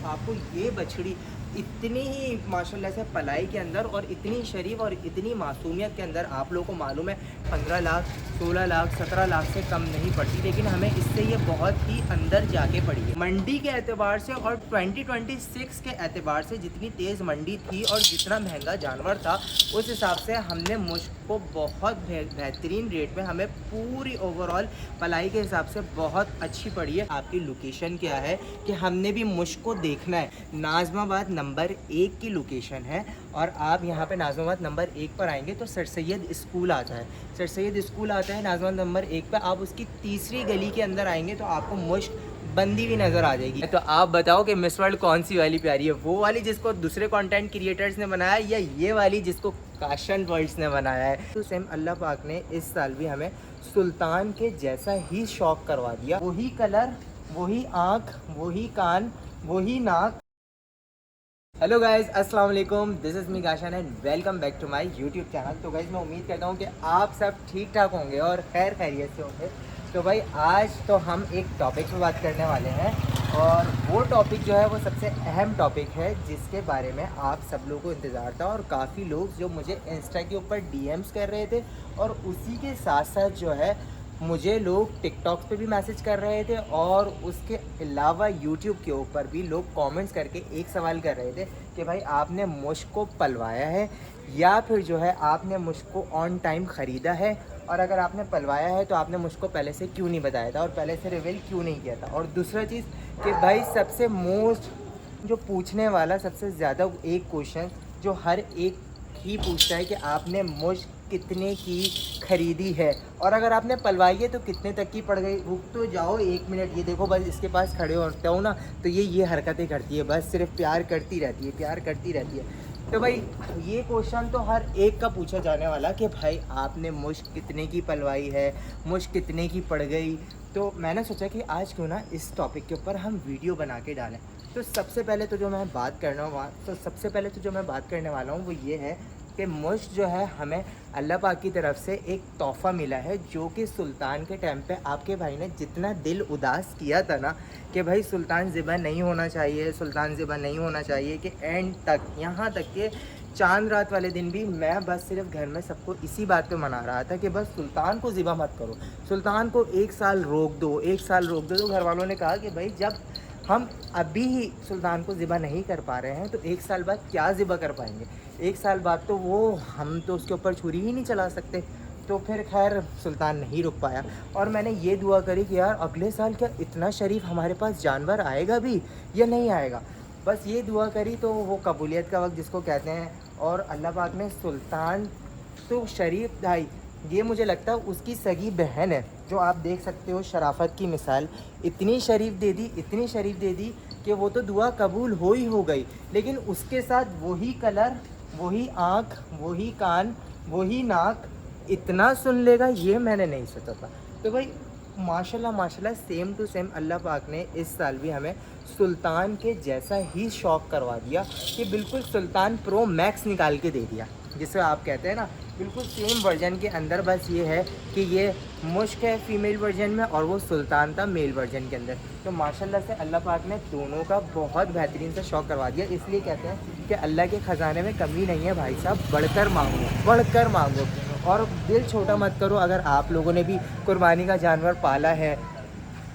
आपको ये बछड़ी इतनी ही माशाल्लाह से पलाई के अंदर और इतनी शरीफ और इतनी मासूमियत के अंदर आप लोगों को मालूम है 15 लाख 16 लाख 17 लाख से कम नहीं पड़ती, लेकिन हमें इससे ये बहुत ही अंदर जाके पड़ी है। मंडी के एतबार से और 2026 के एतबार से जितनी तेज़ मंडी थी और जितना महंगा जानवर था, उस हिसाब से हमने मुश्क को बहुत बेहतरीन रेट में हमें पूरी ओवरऑल पलाई के हिसाब से बहुत अच्छी पड़ी है। आपकी लोकेशन क्या है कि हमने भी मुश्क को देखना है। नाज़माबाद नंबर 1 की लोकेशन है और आप यहाँ पे नाज़माबाद नंबर 1 पर आएंगे तो सर सैयद स्कूल आता है। सर सैयद स्कूल आता है नाज़माबाद नंबर 1 पर। आप उसकी तीसरी गली के अंदर आएंगे तो आपको मुश्क बंदी भी नज़र आ जाएगी। तो आप बताओ कि मिस वर्ल्ड कौन सी वाली प्यारी है, वो वाली जिसको दूसरे कंटेंट क्रिएटर्स ने बनाया या ये वाली जिसको काशन वर्ल्ड्स ने बनाया है। तो सेम अल्लाह पाक ने इस साल भी हमें सुल्तान के जैसा ही शौक करवा दिया। वही कलर, वही आँख, वही कान, वही नाक। हेलो गाइज, अस्सलाम वालेकुम, this is me Gashan and welcome back to my YouTube channel. तो गाइज मैं उम्मीद करता हूँ कि आप सब ठीक ठाक होंगे और खैर खैरियत से होंगे। तो भाई आज तो हम एक टॉपिक पे बात करने वाले हैं और वो टॉपिक जो है वो सबसे अहम टॉपिक है जिसके बारे में आप सब लोगों को इंतज़ार था और काफ़ी लोग जो मुझे इंस्टा के ऊपर डीएम्स कर रहे थे और उसी के साथ साथ जो है मुझे लोग टिकटॉक पे भी मैसेज कर रहे थे और उसके अलावा यूट्यूब के ऊपर भी लोग कमेंट्स करके एक सवाल कर रहे थे कि भाई आपने मुश्क को पलवाया है या फिर जो है आपने मुश्क को ऑन टाइम ख़रीदा है, और अगर आपने पलवाया है तो आपने मुझको पहले से क्यों नहीं बताया था और पहले से रिवील क्यों नहीं किया था। और दूसरा चीज़ कि भाई सबसे मोस्ट जो पूछने वाला सबसे ज़्यादा एक क्वेश्चन जो हर एक ही पूछता है कि आपने मुश्क कितने की ख़रीदी है और अगर आपने पलवाई है तो कितने तक की पड़ गई। रुक तो जाओ 1 मिनट, ये देखो बस इसके पास खड़े होता हूँ ना तो ये हरकतें करती है, बस सिर्फ प्यार करती रहती है, प्यार करती रहती है। तो भाई ये क्वेश्चन तो हर एक का पूछा जाने वाला कि भाई आपने मुश्क कितने की पलवाई है, मुश्क कितने की पड़ गई। तो मैंने सोचा कि आज क्यों ना इस टॉपिक के ऊपर हम वीडियो बना के डालें। तो सबसे पहले तो जो मैं बात करने वाला हूँ वो ये है कि मुश्क जो है हमें अल्लाह पाक की तरफ से एक तोहफ़ा मिला है, जो कि सुल्तान के टाइम पे आपके भाई ने जितना दिल उदास किया था ना कि भाई सुल्तान ज़िबा नहीं होना चाहिए, सुल्तान ज़िबा नहीं होना चाहिए, कि एंड तक यहाँ तक कि चांद रात वाले दिन भी मैं बस सिर्फ घर में सबको इसी बात पे मना रहा था कि बस सुल्तान को ज़िबा मत करो, सुल्तान को 1 साल रोक दो, 1 साल रोक दो। तो घर वालों ने कहा कि भाई जब हम अभी ही सुल्तान को ज़िबा नहीं कर पा रहे हैं तो 1 साल बाद क्या ज़िबा कर पाएंगे। 1 साल बाद तो वो हम तो उसके ऊपर छुरी ही नहीं चला सकते। तो फिर खैर सुल्तान नहीं रुक पाया और मैंने ये दुआ करी कि यार अगले साल क्या इतना शरीफ हमारे पास जानवर आएगा भी या नहीं आएगा। बस ये दुआ करी तो वो कबूलियत का वक्त जिसको कहते हैं, और अल्लाह पाक ने सुल्तान तो शरीफ भाई, ये मुझे लगता है उसकी सगी बहन है जो आप देख सकते हो, शराफत की मिसाल, इतनी शरीफ दे दी, इतनी शरीफ दे दी कि वो तो दुआ कबूल हो ही हो गई, लेकिन उसके साथ वही कलर, वही आँख, वही कान, वही नाक इतना सुन लेगा ये मैंने नहीं सोचा था। तो भाई माशाल्लाह माशाल्लाह सेम टू सेम अल्लाह पाक ने इस साल भी हमें सुल्तान के जैसा ही शौक़ करवा दिया कि बिल्कुल सुल्तान प्रो मैक्स निकाल के दे दिया, जिसे आप कहते हैं ना, बिल्कुल सेम वर्जन के अंदर। बस ये है कि ये मुश्क है फीमेल वर्जन में और वो सुल्तान था मेल वर्जन के अंदर। तो माशाल्लाह से अल्लाह पाक ने दोनों का बहुत बेहतरीन से शौक़ करवा दिया। इसलिए कहते हैं कि अल्लाह के ख़जाने में कमी नहीं है भाई साहब, बढ़कर मांगो, बढ़कर मांगो और दिल छोटा मत करो। अगर आप लोगों ने भी कुर्बानी का जानवर पाला है,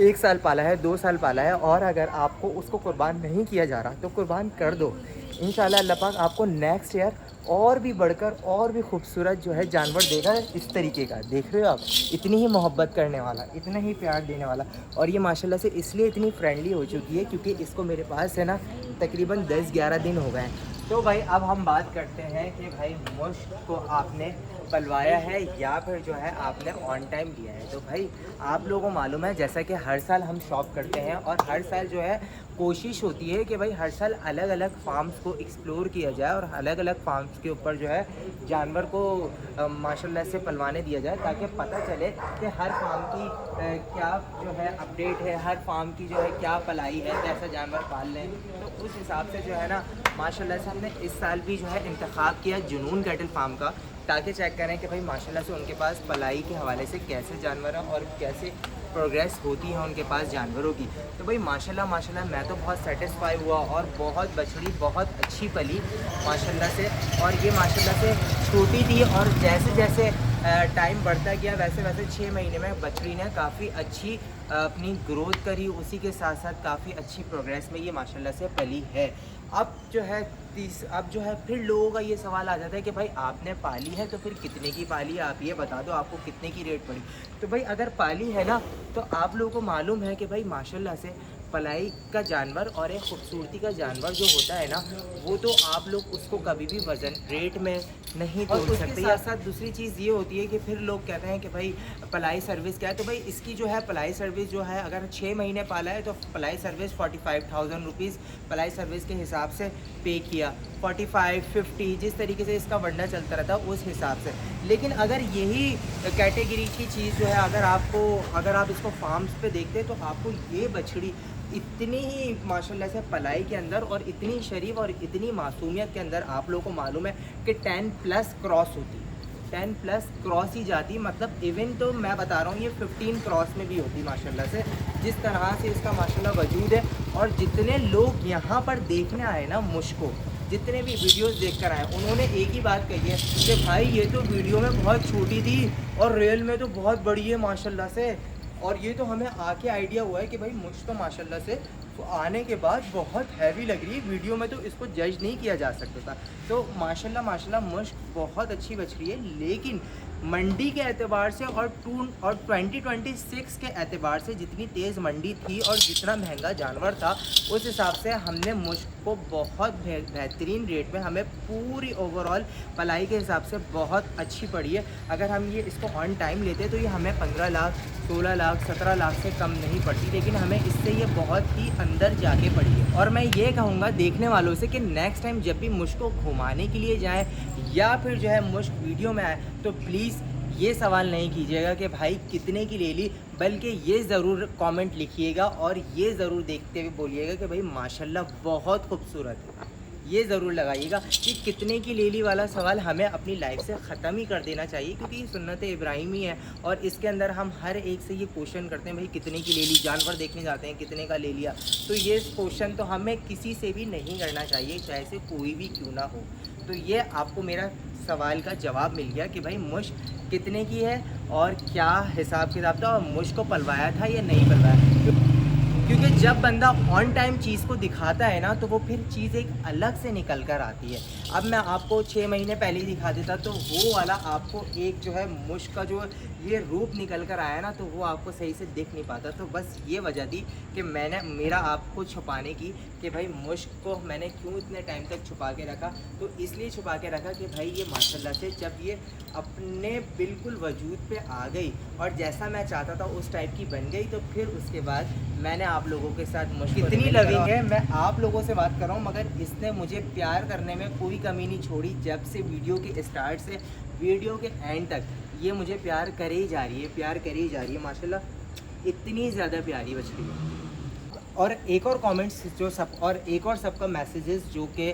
1 साल पाला है, 2 साल पाला है और अगर आपको उसको कुर्बान नहीं किया जा रहा तो कुर्बान कर दो। इंशाल्लाह अल्लाह पाक आपको नेक्स्ट ईयर और भी बढ़कर और भी खूबसूरत जो है जानवर देगा इस तरीके का। देख रहे हो आप, इतनी ही मोहब्बत करने वाला, इतना ही प्यार देने वाला। और ये माशाल्लाह से इसलिए इतनी फ्रेंडली हो चुकी है क्योंकि इसको मेरे पास है ना तकरीबन 10-11 दिन हो गए हैं। तो भाई अब हम बात करते हैं कि भाई मुश्क को आपने पलवाया है या फिर जो है आपने ऑन टाइम लिया है। तो भाई आप लोगों को मालूम है जैसा कि हर साल हम शॉप करते हैं और हर साल जो है कोशिश होती है कि भाई हर साल अलग अलग फार्म्स को एक्सप्लोर किया जाए और अलग अलग फार्म्स के ऊपर जो है जानवर को माशाल्लाह से पलवाने दिया जाए, ताकि पता चले कि हर फार्म की क्या जो है अपडेट है, हर फार्म की जो है क्या पलाई है, कैसा जानवर पाल लें। तो उस हिसाब से जो है ना माशाल्लाह से हमने इस साल भी जो है इंतखाब किया जुनून कैटल फार्म का, ताकि चेक करें कि भाई माशाल्लाह से उनके पास पलाई के हवाले से कैसे जानवर हैं और कैसे प्रोग्रेस होती है उनके पास जानवरों की। तो भाई माशाल्लाह माशाल्लाह मैं तो बहुत सेटिस्फाई हुआ और बहुत बछड़ी बहुत अच्छी पली माशाल्लाह से। और ये माशाल्लाह से छोटी थी और जैसे जैसे टाइम बढ़ता गया वैसे वैसे 6 महीने में बछड़ी ने काफ़ी अच्छी अपनी ग्रोथ करी, उसी के साथ साथ काफ़ी अच्छी प्रोग्रेस में ये माशाल्लाह से पली है। अब जो है अब जो है फिर लोगों का ये सवाल आ जाता है कि भाई आपने पाली है तो फिर कितने की पाली है, आप ये बता दो आपको कितने की रेट पड़ी। तो भाई अगर पाली है ना तो आप लोगों को मालूम है कि भाई माशाल्लाह से पलाई का जानवर और एक खूबसूरती का जानवर जो होता है ना वो तो आप लोग उसको कभी भी वज़न रेट में नहीं तोड़ सकते। साथ साथ दूसरी चीज़ ये होती है कि फिर लोग कहते हैं कि भाई पलाई सर्विस क्या है। तो भाई इसकी जो है पलाई सर्विस जो है अगर 6 महीने पाला है तो पलाई सर्विस 45,000 रुपीज़ पलाई सर्विस के हिसाब से पे किया, 45, 50 जिस तरीके से इसका वंडा चलता रहता है उस हिसाब से। लेकिन अगर यही कैटेगरी की चीज़ जो है अगर आप इसको फार्म्स पे देखते हैं तो आपको ये बछड़ी इतनी ही माशाल्लाह से पलाई के अंदर और इतनी शरीफ और इतनी मासूमियत के अंदर आप लोगों को मालूम है कि 10+ क्रॉस होती, 10+ क्रॉस ही जाती। मतलब इवन तो मैं बता रहा हूँ ये 15 क्रॉस में भी होती माशाल्लाह से, जिस तरह से इसका माशाल्लाह वजूद है। और जितने लोग यहाँ पर देखने आए ना मुझको, जितने भी वीडियोस देखकर आए उन्होंने एक ही बात कही है कि भाई ये तो वीडियो में बहुत छोटी थी और रियल में तो बहुत बड़ी है माशाल्लाह से। और ये तो हमें आके आइडिया हुआ है कि भाई मुझ तो माशाल्लाह से तो आने के बाद बहुत हैवी लग रही है, वीडियो में तो इसको जज नहीं किया जा सकता था। तो माशाल्लाह माशाल्लाह मुश्क बहुत अच्छी बछड़ी है। लेकिन मंडी के एतबार से और 2026 के एतबार से जितनी तेज़ मंडी थी और जितना महंगा जानवर था उस हिसाब से हमने मुश्क को बहुत बेहतरीन रेट में हमें पूरी ओवरऑल पलाई के हिसाब से बहुत अच्छी पड़ी है। अगर हम ये इसको ऑन टाइम लेते तो ये हमें 15 लाख 16 लाख 17 लाख से कम नहीं पड़ती, लेकिन हमें इससे ये बहुत ही अंदर जाके पड़ी है। और मैं ये कहूँगा देखने वालों से कि नेक्स्ट टाइम जब भी मुश्क को घुमाने के लिए जाएँ या फिर जो है मुश्क वीडियो में आए तो प्लीज़ ये सवाल नहीं कीजिएगा कि भाई कितने की ले ली, बल्कि ये ज़रूर कमेंट लिखिएगा और ये ज़रूर देखते हुए बोलिएगा कि भाई माशाल्लाह बहुत खूबसूरत है। ये ज़रूर लगाइएगा कि कितने की ले ली वाला सवाल हमें अपनी लाइफ से ख़त्म ही कर देना चाहिए, क्योंकि ये सुन्नत इब्राहिमी है और इसके अंदर हम हर एक से ये क्वेश्चन करते हैं भाई कितने की ले ली, जानवर देखने जाते हैं कितने का ले लिया। तो ये क्वेश्चन तो हमें किसी से भी नहीं करना चाहिए, चाहे से कोई भी क्यों ना हो। तो ये आपको मेरा सवाल का जवाब मिल गया कि भाई मुश्क कितने की है और क्या हिसाब किताब था और मुश्क को पलवाया था या नहीं पलवाया। क्योंकि जब बंदा ऑन टाइम चीज़ को दिखाता है ना तो वो फिर चीज़ एक अलग से निकल कर आती है। अब मैं आपको 6 महीने पहले ही दिखा देता तो वो वाला आपको एक जो है मुश्क का जो ये रूप निकल कर आया ना तो वो आपको सही से दिख नहीं पाता। तो बस ये वजह थी कि मैंने मेरा आपको छुपाने की कि भाई मुश्क को मैंने क्यों इतने टाइम तक छुपा के रखा। तो इसलिए छुपा के रखा कि भाई ये माशाल्लाह से जब ये अपने बिल्कुल वजूद पे आ गई और जैसा मैं चाहता था उस टाइप की बन गई तो फिर उसके बाद मैंने आप लोगों के साथ मुश्क इतनी लविंग है। मैं आप लोगों से बात कर रहा हूँ मगर इसने मुझे प्यार करने में कोई कमी नहीं छोड़ी। जब से वीडियो के स्टार्ट से वीडियो के एंड तक ये मुझे प्यार करे ही जा रही है, प्यार करे ही जा रही है माशाल्लाह। इतनी ज़्यादा प्यारी बछड़ी है। और एक और कमेंट्स जो सबका मैसेजेस जो कि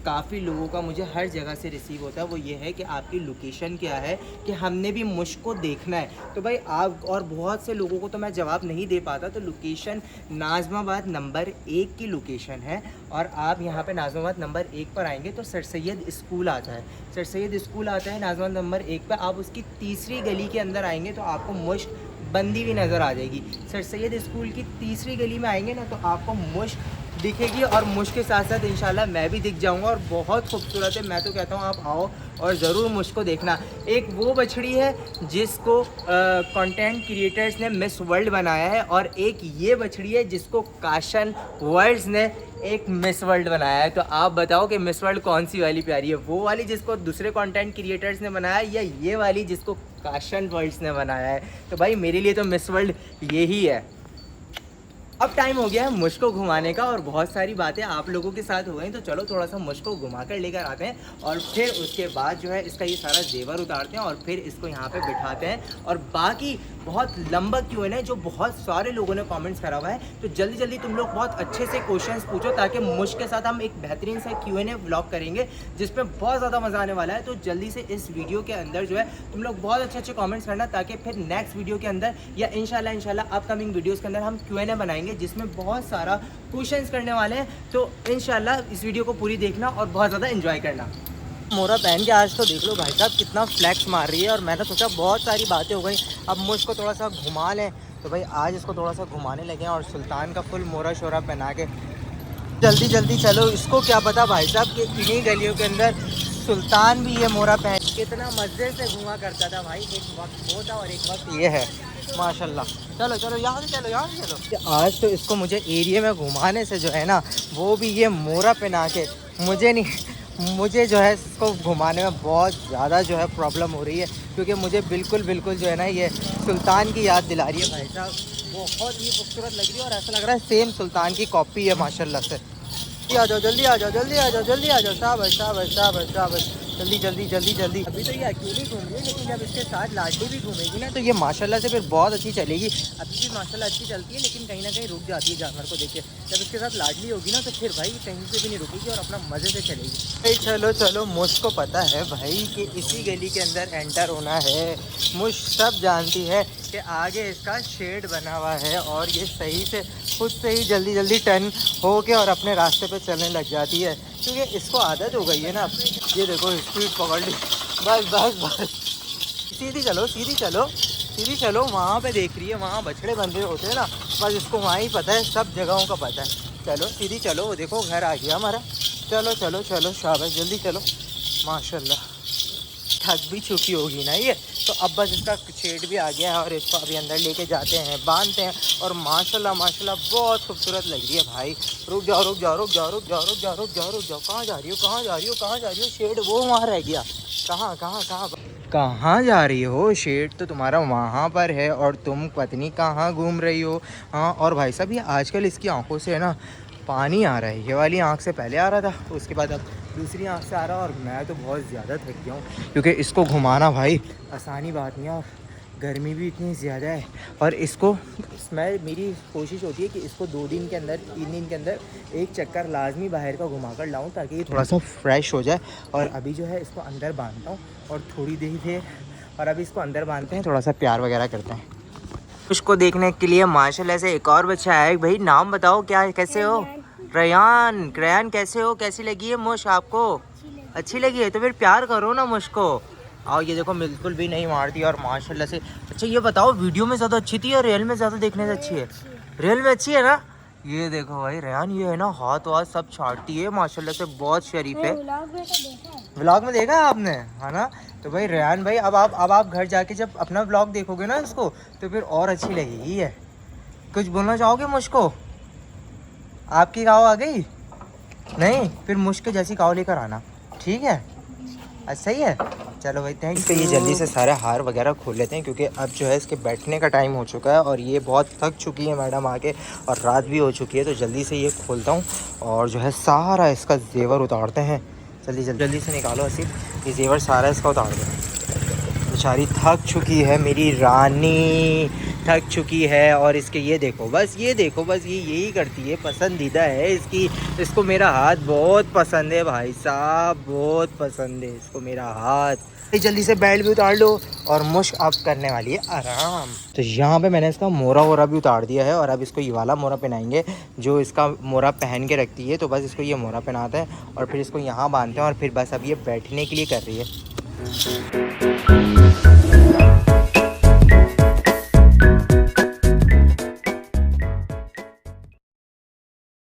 काफ़ी लोगों का मुझे हर जगह से रिसीव होता है वो ये है कि आपकी लोकेशन क्या है, कि हमने भी मुश्क को देखना है। तो भाई आप और बहुत से लोगों को तो मैं जवाब नहीं दे पाता। तो लोकेशन नाज़माबाद नंबर 1 की लोकेशन है और आप यहाँ पे नाज़माबाद नंबर 1 पर आएंगे तो सर सैयद स्कूल आता है। सर सैयद स्कूल आता है नाज़माबाद नंबर 1 पर। आप उसकी तीसरी गली के अंदर आएंगे तो आपको मुश्क बंदी हुई नज़र आ जाएगी। सर सैयद स्कूल की तीसरी गली में आएंगे ना तो आपको मुश्क दिखेगी और मुश्क के साथ साथ इंशाल्लाह मैं भी दिख जाऊंगा और बहुत खूबसूरत है। मैं तो कहता हूँ आप आओ और ज़रूर मुश्क को देखना। एक वो बछड़ी है जिसको कंटेंट क्रिएटर्स ने मिस वर्ल्ड बनाया है और एक ये बछड़ी है जिसको काशन वर्ल्ड्स ने एक मिस वर्ल्ड बनाया है। तो आप बताओ कि मिस वर्ल्ड कौन सी वाली प्यारी है, वो वाली जिसको दूसरे कंटेंट क्रिएटर्स ने बनाया या ये वाली जिसको काशन वर्ल्ड्स ने बनाया है। तो भाई मेरे लिए तो मिस वर्ल्ड यही है। अब टाइम हो गया है मुझको घुमाने का और बहुत सारी बातें आप लोगों के साथ हो गई, तो चलो थोड़ा सा मुझको घुमा कर लेकर आते हैं और फिर उसके बाद जो है इसका ये सारा जेवर उतारते हैं और फिर इसको यहाँ पे बिठाते हैं। और बाकी बहुत लंबा Q&A जो बहुत सारे लोगों ने कमेंट्स करा हुआ है, तो जल्दी जल्दी तुम लोग बहुत अच्छे से क्वेश्चंस पूछो ताकि मुझ के साथ हम एक बेहतरीन सा Q&A व्लॉग करेंगे जिसमें बहुत ज़्यादा मज़ा आने वाला है। तो जल्दी से इस वीडियो के अंदर जो है तुम लोग बहुत अच्छे अच्छे कमेंट्स करना, ताकि फिर नेक्स्ट वीडियो के अंदर या इंशाल्लाह अपकमिंग वीडियोज़ के अंदर हम Q&A बनाएंगे जिसमें बहुत सारा क्वेश्चंस करने वाले हैं। तो इंशाल्लाह इस वीडियो को पूरी देखना और बहुत ज़्यादा एंजॉय करना। मोरा पहन के आज तो देख लो भाई साहब कितना फ्लैक्स मार रही है, और मैंने सोचा बहुत सारी बातें हो गई, अब मुझको थोड़ा सा घुमा लें। तो भाई आज इसको थोड़ा सा घुमाने लगे हैं और सुल्तान का फुल मोरा शोरा पहना के जल्दी जल्दी चलो। इसको क्या पता भाई साहब कि इन्हीं गलियों के अंदर सुल्तान भी ये मोरा पहन कितना मज़े से घुमा करता था भाई। एक वक्त वो था और एक वक्त ये है, माशाल्लाह। चलो चलो यहाँ से चलो, यहाँ से चलो। आज तो इसको मुझे एरिया में घुमाने से जो है ना, वो भी ये मोरा पहना के, मुझे जो है इसको घुमाने में बहुत ज़्यादा जो है प्रॉब्लम हो रही है, क्योंकि मुझे बिल्कुल जो है ना ये सुल्तान की याद दिला रही है भाई साहब। बहुत ही खूबसूरत लग रही है और ऐसा लग रहा है सेम सुल्तान की कॉपी है माशाल्लाह से। आ जाओ जल्दी आ जाओ, जल्दी आ जाओ, जल्दी आ जाओ। शाबाश शाबाश शाबाश शाबाश, जल्दी जल्दी जल्दी जल्दी। अभी तो ये अकेली घूम रही है, लेकिन जब इसके साथ लाडली भी घूमेगी ना तो ये माशाल्लाह से फिर बहुत अच्छी चलेगी। अभी भी माशाल्लाह अच्छी चलती है, लेकिन कहीं ना कहीं रुक जाती है जानवर को देख के। जब इसके साथ लाडली होगी ना तो फिर भाई कहीं से भी नहीं रुकेगी और अपना मज़े से चलेगी। भाई चलो चलो, मुझको पता है भाई कि इसी गली के अंदर एंटर होना है। मुझ सब जानती है कि आगे इसका शेड बना हुआ है और ये सही से खुद से ही जल्दी जल्दी टर्न हो के और अपने रास्ते पे चलने लग जाती है, क्योंकि इसको आदत हो गई है ना। ये देखो स्पीड पकड़ ली, बस बस बस। सीधी चलो सीधी चलो सीधी चलो। वहाँ पे देख रही है, वहाँ बछड़े बंधे होते हैं ना, बस इसको वहाँ ही पता है, सब जगहों का पता है। चलो सीधी चलो, वो देखो घर आ गया हमारा। चलो चलो चलो, शाबाश, जल्दी चलो। माशाल्लाह थक भी चुकी होगी ना ये, तो अब बस इसका शेड भी आ गया है और इसको अभी अंदर लेके जाते हैं, बांधते हैं। और माशाल्लाह माशाल्लाह बहुत खूबसूरत लग रही है भाई। रुक जाओ रुक जाओ रुक जाओ रुक जाओ रुक जाओ रुक जाओ रुक जाओ। कहाँ जा रही हो, कहाँ जा रही हो, कहाँ जा रही हो? शेड वो वहाँ रह गया। कहाँ कहाँ कहाँ कहाँ जा रही हो? शेड तो तुम्हारा वहाँ पर है और तुम पत्नी कहाँ घूम रही हो? हाँ, और भाई साहब ये आजकल इसकी आंखों से है ना पानी आ रहा है। ये वाली आँख से पहले आ रहा था, उसके बाद अब दूसरी आँख से आ रहा है। और मैं तो बहुत ज़्यादा थक गया हूँ, क्योंकि इसको घुमाना भाई आसानी बात नहीं है और गर्मी भी इतनी ज़्यादा है। और इसको मेरी कोशिश होती है कि इसको 2 दिन के अंदर 3 दिन के अंदर एक चक्कर लाजमी बाहर का घुमा कर लाऊँ, ताकि ये थोड़ा सा फ्रेश हो जाए। और अभी जो है इसको अंदर बांधता हूँ और थोड़ी देर और अभी इसको अंदर बांधते हैं, थोड़ा सा प्यार वगैरह करते हैं। उसको देखने के लिए माशाल्लाह से एक और बच्चा है। भाई नाम बताओ, क्या कैसे हो? रेयान। रेयान कैसे हो? कैसी लगी है मुझ आपको? अच्छी लगी है तो फिर प्यार करो ना मुझको। आओ, ये देखो बिल्कुल भी नहीं मारती और माशाल्लाह से। अच्छा ये बताओ, वीडियो में ज़्यादा अच्छी थी या रियल में ज़्यादा देखने से अच्छी है? रियल में अच्छी है ना? ये देखो भाई रेयान, ये है ना हाथ वाथ सब छाटती है माशाल्लाह से, बहुत शरीफ है। व्लॉग में देखा है आपने, है ना? तो भाई रेयान भाई, अब आप घर जाके जब अपना व्लॉग देखोगे ना इसको, तो फिर और अच्छी लगेगी है। कुछ बोलना चाहोगे मुझको? आपकी काव आ गई? नहीं, फिर मुझके जैसी काव लेकर आना, ठीक है? अच्छा सही है, चलो भाई थैंक यू। ये जल्दी से सारे हार वगैरह खोल लेते हैं, क्योंकि अब जो है इसके बैठने का टाइम हो चुका है और ये बहुत थक चुकी है मैडम आके, और रात भी हो चुकी है। तो जल्दी से ये खोलता हूँ और जो है सारा इसका जेवर उतारते हैं। जल्दी से निकालो आसिफ, ये जेवर सारा इसका उतार दो। बेचारी थक चुकी है, मेरी रानी थक चुकी है। और इसके ये देखो बस ये यही करती है, पसंदीदा है इसकी। इसको मेरा हाथ बहुत पसंद है भाई साहब, बहुत पसंद है इसको मेरा हाथ। जल्दी से बेल्ट भी उतार लो और मुश्क अब करने वाली है आराम। तो यहाँ पे मैंने इसका मोरा वोरा भी उतार दिया है और अब इसको ये वाला मोरा पहनाएंगे जो इसका मोरा पहन के रखती है। तो बस इसको ये मोरा पहनाते हैं और फिर इसको यहाँ बांधते हैं और फिर बस अब ये बैठने के लिए कर रही है।